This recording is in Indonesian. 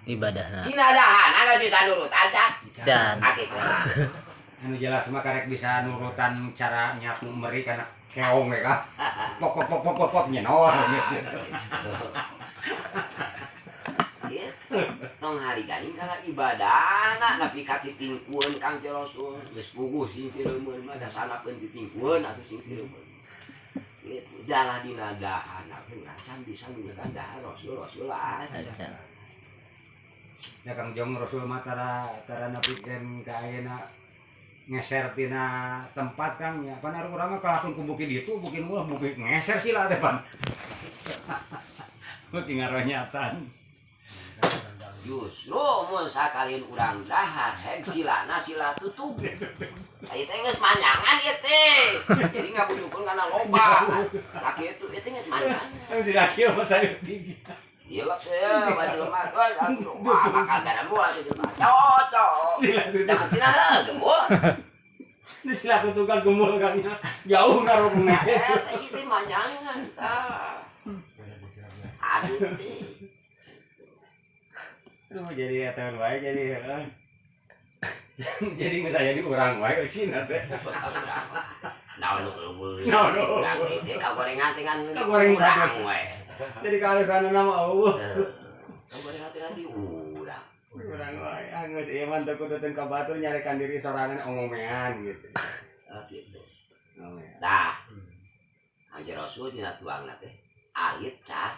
ibadahna. Dinadahan agak bisa nurut aja. Can. Anu jelas mah karek bisa nurutan cara nyapu meri kana keong we kah. Pok pok pok pok pok nyenor. Tong hari ganing kana ibadahna nepi ka titingkueun Kang Rasul geus puguh sing sileumeun mah da sanapeun titingkueun atuh sing sileumeun. Itu dalah dinadahan can bisa ngeunaheun dahar Rasul aja. Ya Kang Jong Rasul mah tara napikeun ka ayeuna ngeser tina tempat Kang nya. Pan ari urang mah kalahkeun ku bukit ditu, bukit mah bukit ngeser sila teh pan. Beuki ngaronyatan. Justru mun sakalin urang dahar heg silana sila tutug. Aya teh geus manyangan ieu teh. Jadi ngabujukeun kana loba. Laki itu geus manyangan. Sila kieu mah sayur tinggi. Ieu lah saya baju lemah euy makan garam gua atuh mah. Cocok. Dapat tina gembul. Ini sila tukang gembul Kang nya. Jauh karo kena. Itu manyangan tah. Aduh teh. Lu jadi aturan wae jadi jadi nggak saya di urang wae sih teh. Naon eueuh. Naon. Urang teh kagorengan teh kan Kagorengan urang we. Jadi kalesan nama eueuh. Kagorengan teh di urang. Urang wae geus ieu mah teu kudu teu ka batur nyarekan diri sorangan omongan gitu. Gitu. Dah. Anjir Rasul dina tuangna teh alit cah.